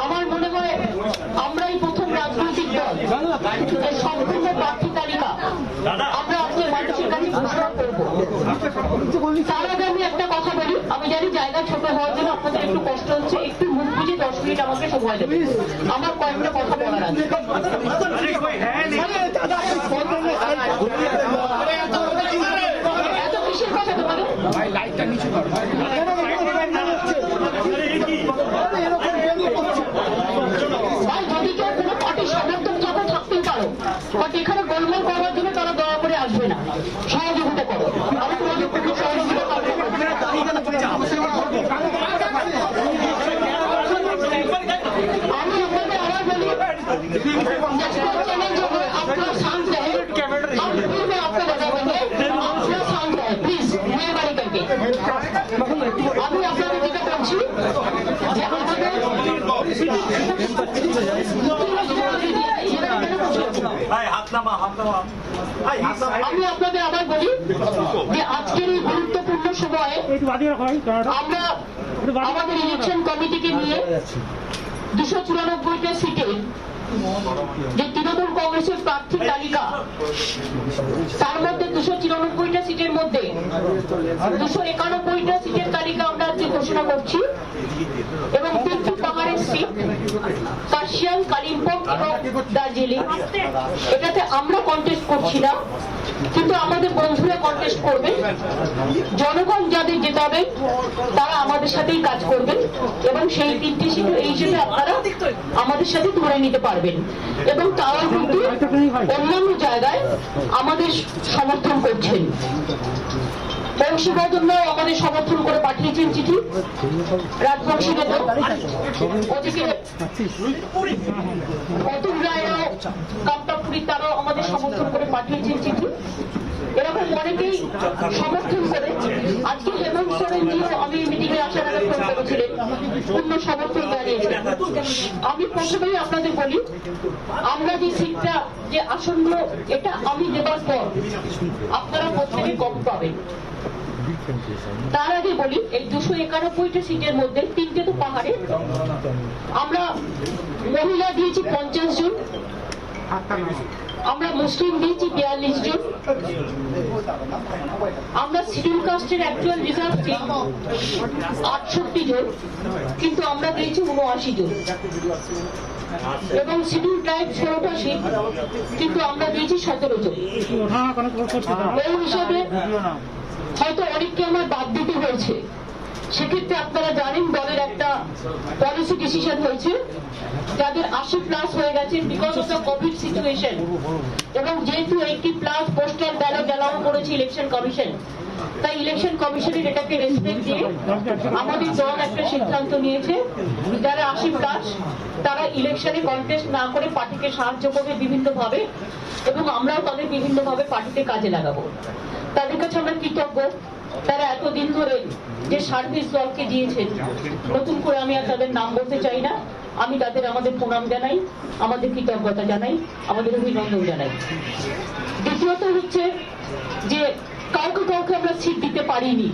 আমার মনে হয় আমরাই প্রথম রাজনৈতিক দল সম্পূর্ণ প্রার্থী তালিকা আমরা আজকে মানুষের কাছে ঘোষণা করবো। তার আগে আমি একটা কথা বলি, আমি জানি জায়গা ছোট হওয়ার জন্য আপনাদের একটু কষ্ট হচ্ছে, একটু মুখ বুঝে 10 মিনিট আমাকে সময় দেবে, আমার কয়েকটা কথা বলার আছে। এত কিসের কথা তোমাদের? যদি কেউ কোনো পার্টির সমর্থক থাকো থাকতেই পারো, বাট এখানে গোলমাল করার জন্য তারা দয়া করে আসবে না, সহযোগিতা করো। আমি তোমাদের খুবই সহযোগিতা করবো। আমি আপনাদের আবার বলি, চ্যালেঞ্জ হবে আপনারা শান্ত रहे, আপনারা শান্ত रहे প্লিজ, মেহরবানি করকে। আমি আপনাদের যেটা বলছি যে আমাদের আমি আপনাদের আবার বলি যে আজকের এই গুরুত্বপূর্ণ সময়ে আমরা আমাদের ইলেকশন কমিটিকে নিয়ে 294টা সিটে যে তৃণমূল কংগ্রেসের প্রার্থী তালিকা, তার মধ্যে 294টা সিটের মধ্যে 291টা সিটের তালিকা আমরা আজকে ঘোষণা করছি এবং 3টি পাহাড়ের সিট কার্শিয়াং, কালিম্পং এবং দার্জিলিং, এটাতে আমরা কন্টেস্ট করছি না, কিন্তু আমাদের বন্ধুরা কন্টেস্ট করবে। জনগণ যাদের জেতাবেন তারা আমাদের সাথেই কাজ করবেন এবং সেই 3টি সিট এই হিসেবে আপনারা আমাদের সাথে ধরে নিতে পারবেন এবং তারা কিন্তু অন্যান্য জায়গায় আমাদের সমর্থন করছেন। বংশীবদনরাও আমাদের সমর্থন করে পাঠিয়েছেন চিঠি, রাজবংশীবদন, ওদিকে অতুল রায়রাও কামতাপুরী তারাও আমাদের সমর্থন করে পাঠিয়েছেন চিঠি। এরকম অনেকেই সমর্থন করে আজকে হেমন্ত সোরেনজিও আমি মিটিং এ আসার আগে ফোন করেছিলেন, পূর্ণ সমর্থন জানিয়েছেন। আমি প্রথমেই আপনাদের বলি, আমরা যে সিটটা যে আসনগুলো এটা আমি দেবার পর আপনারা প্রত্যেকে কম পাবেন। তার আগে বলি এই 291টা সিটের মধ্যে 3টে তো পাহাড়ে, আমরা মহিলা দিয়েছি 50 জন, আমরা মুসলিম দিয়েছি 42 জন, আমরা শিডিউল কাস্টের অ্যাকচুয়াল রিজার্ভ সিট 68 জন, কিন্তু আমরা দিয়েছি 79 জন এবং শিডিউল ট্রাইব 16টা সিট, কিন্তু আমরা দিয়েছি 17 জন। এই হিসাবে হয়তো অনেককে আমার বাদ দিতে হয়েছে, সেক্ষেত্রে আপনারা জানেন দলের একটা পলিসি ডিসিশন হয়েছে যাদের 80+ হয়ে গেছে because of the Covid situation এবং যেহেতু 80+ পোস্টাল ব্যালট অ্যালাউ করেছে ইলেকশন কমিশন, তাই ইলেকশন কমিশনের এটাকে রেসপেক্ট দিয়ে আমাদের দল একটা সিদ্ধান্ত নিয়েছে যারা 80+ তারা ইলেকশনে কন্টেস্ট না করে পার্টিকে সাহায্য করবে বিভিন্নভাবে এবং আমরাও তাদের বিভিন্নভাবে পার্টিতে কাজে লাগাবো। তাদের কাছে আমরা কৃতজ্ঞ, তারা এতদিন ধরে যে সার্ভিস দলকে দিয়েছেন, নতুন করে আমি আর তাদের নাম বলতে চাই না, আমি তাদের আমাদের প্রণাম জানাই, আমাদের কৃতজ্ঞতা জানাই, আমাদের অভিনন্দন জানাই। দ্বিতীয়ত হচ্ছে যে কাউকে কাউকে আমরা সিট দিতে পারিনি,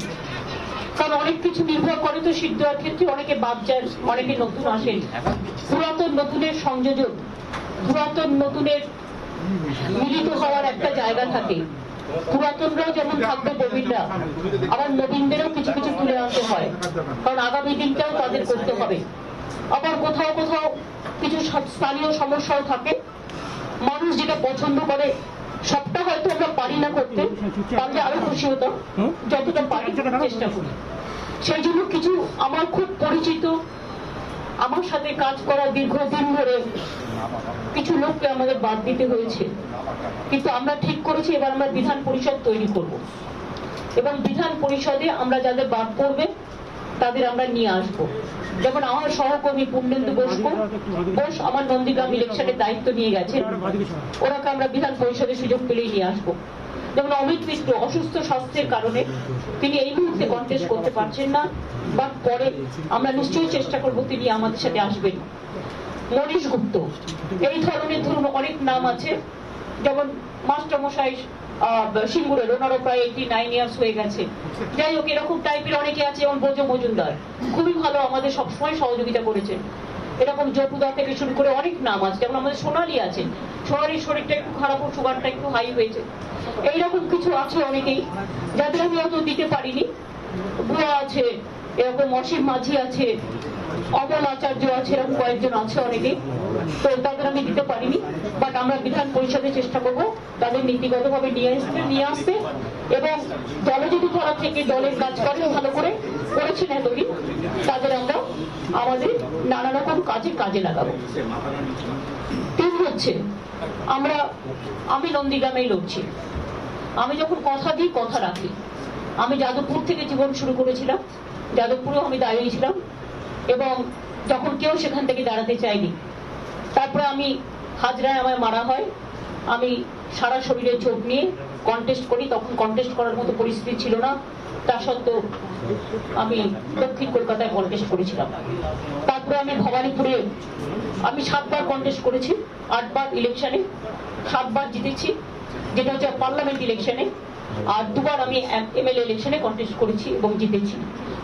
কারণ অনেক কিছু নির্ভর করে তো সিট দেওয়ার ক্ষেত্রে, অনেকে বাদ যান, অনেকে নতুন আসেন, পুরাতন নতুনের সংযোজন, পুরাতন নতুনের মিলিত হওয়ার একটা জায়গা থাকে। পুরাতনরাও যেমন থাকবে নবীনরা, আবার নবীনদেরও কিছু কিছু তুলে আনতে হয়, কারণ আগামী দিনটাও তাদের করতে হবে। আবার কোথাও কোথাও কিছু স্থানীয় সমস্যাও থাকে, মানুষ যেটা পছন্দ করে সবটা হয়তো আমরা পারি না করতে, পারলে আরো খুশি হতাম, যতটা পারি চেষ্টা করি। সেই জন্য কিছু আমার খুব পরিচিত, আমার সাথে কাজ করা দীর্ঘদিন ধরে কিছু লোককে আমাদের বাদ দিতে হয়েছে, কিন্তু আমরা ঠিক করেছি এবার আমরা বিধান পরিষদ তৈরি করব এবং বিধান পরিষদে আমরা যাদের বাদ পড়বে তাদের আমরা নিয়ে আসব। যেমন আমার সহকর্মী পূর্ণেন্দু বোস আমার নন্দীগ্রাম ইলেকশনের দায়িত্ব নিয়ে গেছে, ওনাকে আমরা বিধান পরিষদে সুযোগ পেলেই নিয়ে আসবো। যেমন অমিত মিত্র অসুস্থ স্বাস্থ্যের কারণে তিনি এই মুহূর্তে কন্টেস্ট করতে পারছেন না, বাট পরে আমরা নিশ্চয়ই চেষ্টা করব তিনি আমাদের সাথে আসবেন। মনীশ গুপ্ত, এই ধরনের ধরুন অনেক নাম আছে, যেমন মাস্টারমশাই সিঙ্গুরের, ওনারও প্রায় 89 ইয়ার্স হয়ে গেছে। যাই হোক, এরকম টাইপের অনেকে আছে, যেমন বোঝো মজুমদার, খুবই ভালো, আমাদের সবসময় সহযোগিতা করেছেন। এরকম জটুদা থেকে শুরু করে অনেক নাম আছে, যেমন আমাদের সোনালি আছেন, সোনালির শরীরটা একটু খারাপ, সুগারটা একটু হাই হয়েছে। এইরকম কিছু আছে অনেকেই, যাদের আমি অত দিতে পারিনি। বুয়া আছে, এরকম অসীম মাঝি আছে, অমল আচার্য আছে, এরকম কয়েকজন আছে অনেকেই, তো তাদের আমি দিতে পারিনি। বাট আমরা বিধান পরিষদে চেষ্টা করব তাদের নীতিগতভাবে নিয়ে আসতে, এবং দলে যদি তারা থেকে দলের কাজ করে ভালো করে করেছেন এতদিন, তাদের আমরা আমাদের নানা রকম কাজে লাগাবো। তিন হচ্ছে, আমি নন্দীগ্রামেই লড়ছি। আমি যখন কথা দিই কথা রাখি। আমি যাদবপুর থেকে জীবন শুরু করেছিলাম, যাদবপুরেও আমি দাঁড়িয়ে ছিলাম, এবং যখন কেউ সেখান থেকে দাঁড়াতে চায়নি, তারপরে আমি হাজরায় আমায় মারা হয়, আমি সারা শরীরে চোট নিয়ে কন্টেস্ট করি। তখন কন্টেস্ট করার মতো পরিস্থিতি ছিল না, তা সত্ত্বেও আমি দক্ষিণ কলকাতায় কন্টেস্ট করেছিলাম। তারপরে আমি ভবানীপুরে আমি 7 বার কন্টেস্ট করেছি, 8 বার ইলেকশনে, 7 বার জিতেছি, যেটা হচ্ছে পার্লামেন্ট ইলেকশনে, আর 2 বার আমি এমএলএ ইলেকশনে কন্টেস্ট করেছি এবং জিতেছি।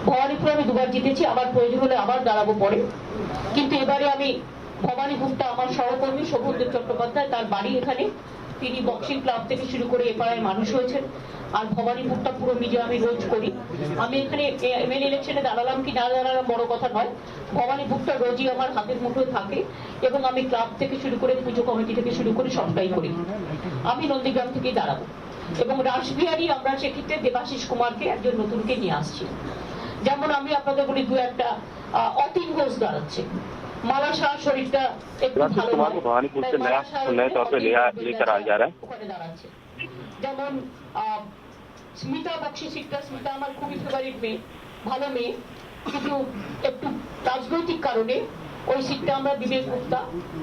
ভবানীপুরে আমি 2 বার জিতেছি, আবার প্রয়োজন হলে আবার দাঁড়াবো পরে। কিন্তু এবারে আমি ভবানীপুরটা আমার সহকর্মী শোভনদেব চট্টোপাধ্যায়, তার বাড়ি এখানে, তিনি বক্সিং ক্লাব থেকে শুরু করে এ পাড়ায় মানুষ হয়েছেন, আর ভবানীপুরটা পুরো নিজে আমি রোজ করি। আমি এখানে এমএলএ ইলেকশনে দাঁড়ালাম কি না দাঁড়ালাম বড় কথা নয়, ভবানীপুরটা রোজই আমার হাতের মুঠোয় থাকে, এবং আমি ক্লাব থেকে শুরু করে পুজো কমিটি থেকে শুরু করে সবটাই করি। আমি নন্দীগ্রাম থেকেই দাঁড়াবো, এবং রাসবিহারী আমরা সেক্ষেত্রে দেবাশিস কুমারকে একজন নতুনকে নিয়ে আসছি। যেমন আমি আপনাদের বলি, 2-1টা অতীন ঘোষ দাঁড়াচ্ছে, माला शाह शरीफটা একটু ভালো कुमार को भवानीपुर से नए तौर पे लेकर आ जा रहा है। ওখানে দাঁড়াচ্ছে। যেমন স্মিতা বক্সি সিটটা, স্মিতা আমার খুবই ফেভারিট মেয়ে, ভালো মেয়ে, কিন্তু একটু রাজনৈতিক কারণে ওই সিটটা আমরা বিবেক গুপ্তা,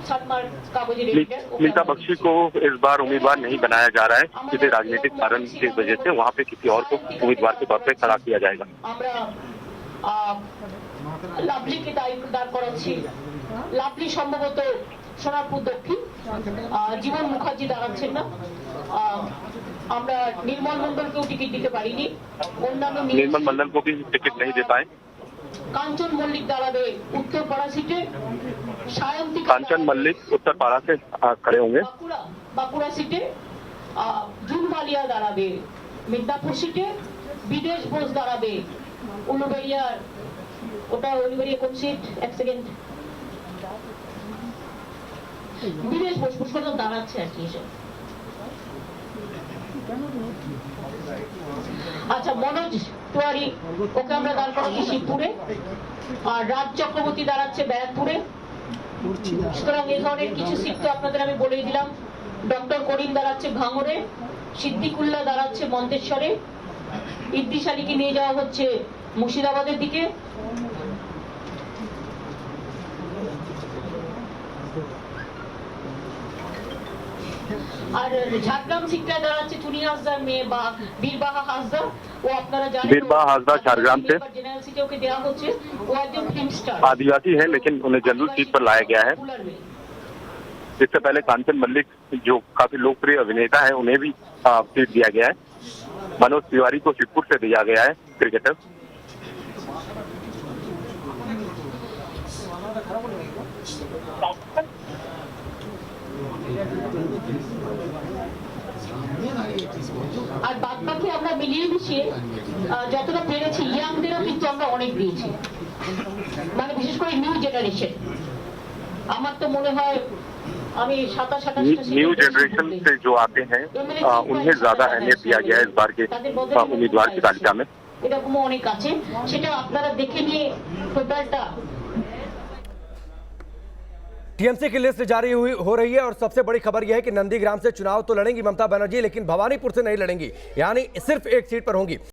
সাতমার কাগজের এডিটর, स्मिता बख्शी को इस बार उम्मीदवार नहीं बनाया जा रहा है, किसी राजनीतिक कारण की वजह से वहाँ पे किसी और को उम्मीदवार के तौर पे खड़ा किया जाएगा। আমরা লাভলিকে দাঁড় করাচ্ছি। লাভলি সম্ভবত সোনারপুর দক্ষিণ, জীবন মুখার্জি দাঁড়াচ্ছেন না। আমরা নির্মল মন্ডলকেও টিকিট দিতে পারিনি, অন্যান্য निर्मल मंडल को भी टिकट नहीं दे पाए। কাঞ্চন মল্লিক দাঁড়াবে উত্তরপাড়া সিটে, সায়ন্তিকা कांचन मल्लिक उत्तरपाड़ा से खड़े होंगे। বাঁকুড়া সিটে, জুন বালিয়া দাঁড়াবে মিদনাপুর সিটে, বিদেশ বোস দাঁড়াবে উলুবেড়িয়ার, ওটা উলুবেড়িয়া কোন সিট, এক সেকেন্ড, বিদেশ বোস পুষ্কর দাঁড়াচ্ছে আর কি এসব। আচ্ছা, মনোজ তিওয়ারি, ওকে আমরা দাঁড় করাচ্ছি শিবপুরে, আর রাজ চক্রবর্তী দাঁড়াচ্ছে ব্যারাকপুরে। সুতরাং এই ধরনের কিছু সিট তো আপনাদের আমি বলেই দিলাম। ডক্টর করিম দাঁড়াচ্ছে ভাঙড়ে, সিদ্দিকুল্লাহ দাঁড়াচ্ছে মন্তেশ্বরে, ইদ্রিস আলীকে নিয়ে যাওয়া হচ্ছে মুর্শিদাবাদের দিকে, আর ঝাড়গ্রাম সিটটা দাঁড়াচ্ছে চুনি হাসদার মেয়ে বা বীরবাহা হাসদা, ও আপনারা জানেন बीरबाहा हासदा झारग्राम से জেনারেল সিটে ওকে দেওয়া হচ্ছে, ও একজন ফিল্ম স্টার, आदिवासी है लेकिन उन्हें जनरल सीट पर लाया गया है। इससे पहले कांचन मल्लिक जो काफी लोकप्रिय अभिनेता है उन्हें भी सीट दिया गया है। मनोज तिवारी को शिवपुर से दिया गया है, क्रिकेटर। আর বাদ বাকি আমরা মিলিয়ে মিশিয়ে যতটা পেরেছি, ইয়াংদেরও কিন্তু আমরা অনেক দিয়েছি, মানে বিশেষ করে নিউ জেনারেশন। আমার তো মনে হয় আমি 27-28 न्यू जनरेशन से जो आते हैं उन्हें ज्यादा अहमियत दिया गया है इस बार के उम्मीदवार की तालिका में। এরকমও অনেক আছে, সেটা আপনারা দেখে নিয়ে টোটালটা। टीएमसी की लिस्ट जारी हो रही है और सबसे बड़ी खबर यह है कि नंदीग्राम से चुनाव तो लड़ेंगी ममता बनर्जी, लेकिन भवानीपुर से नहीं लड़ेंगी, यानी सिर्फ एक सीट पर होंगी।